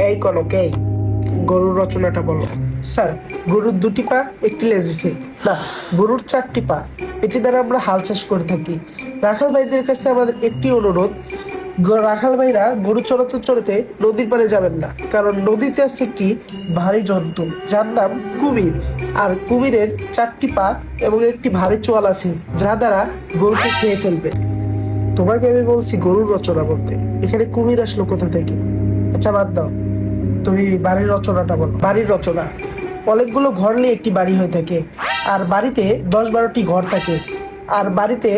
এই কনক এই গরুর রচনাটা বলো। স্যার, গরুর 2টি পা, একটি লেজ আছে। না, গরুর 4টি পা, এটি দ্বারা আমরা হাল চাষ করে থাকি। রাখাল ভাইদের কাছে আমাদের একটি অনুরোধ, রাখাল ভাইরা গরু চড়াতে চড়াতে নদীর পাড়ে যাবেন না, কারণ নদীতে আছে একটি ভারী জন্তু যার নাম কুমির। আর কুমিরের 4টি পা এবং একটি ভারী চোয়াল আছে, যা দ্বারা গরুকে খেয়ে ফেলবে। তোমাকে আমি বলছি গরুর রচনা বলতে, এখানে কুমির আসলো কোথা থেকে? আচ্ছা বাদ দাও, তুমি বাড়ির রচনাটা বলো। বাড়ির রচনা: অনেকগুলো ঘর নিয়ে একটি বাড়ি হয়ে থাকে, আর বাড়িতে 10-12টি ঘর থাকে, আর বাড়িতে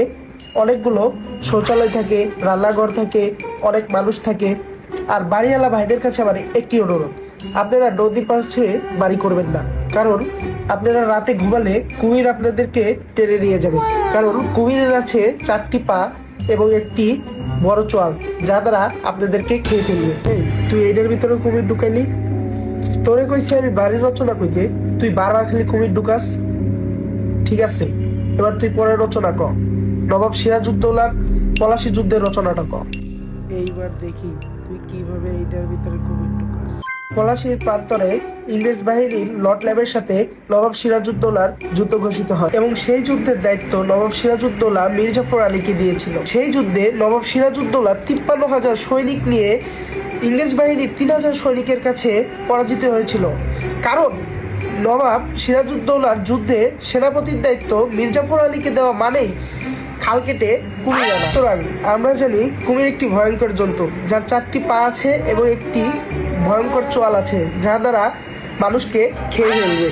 অনেকগুলো শৌচালয় থাকে, রান্নাঘর থাকে, অনেক মানুষ থাকে। আর বাড়িওয়ালা ভাইদের কাছে আমার একটি অনুরোধ, আপনারা নদীর পাশে বাড়ি করবেন না, কারণ আপনারা রাতে ঘুমালে কুমির আপনাদেরকে টেনে নিয়ে যাবে। কারণ কুমিরের আছে 4টি পা এবং একটি বড় চোয়াল, যা দ্বারা আপনাদেরকে খেয়ে ফেলবে। তুই এটার ভিতরে কুমির ঢুকাইলি? তোরে কইছি আমি বাড়ির রচনা কইতে, তুই বারবার খালি কুমির ঢুকাস। ঠিক আছে, এবার তুই পরের রচনা ক। নবাব সিরাজউদ্দৌলার পলাশী যুদ্ধের রচনাটা ক। এইবার দেখি তুই কিভাবে এইটার ভিতরে কুমির ঢুকাস। পলাশীর প্রান্তরে ইংরেজ বাহিনীর লর্ড ল্যাবের সাথে নবাব সিরাজউদ্দৌলার যুদ্ধ ঘোষিত হয় এবং সেই যুদ্ধের দায়িত্ব নবাব সিরাজউদ্দৌলা মীর জাফর আলীকে দিয়েছিল। সেই যুদ্ধে নবাব সিরাজউদ্দৌলা 53,000 সৈনিক নিয়ে ইংরেজ বাহিনীর 3,000 সৈনিকের কাছে পরাজিত হয়েছিল। কারণ নবাব সিরাজউদ্দৌলার যুদ্ধে সেনাপতির দায়িত্ব মীর জাফর আলীকে দেওয়া মানেই খাল কেটে কুমির আনা। সুতরাং আমরা জানি কুমির একটি ভয়ঙ্কর জন্তু, যার 4টি পা আছে এবং একটি ভয়ঙ্কর চোয়াল আছে, যার দ্বারা মানুষকে খেয়ে ফেলবে।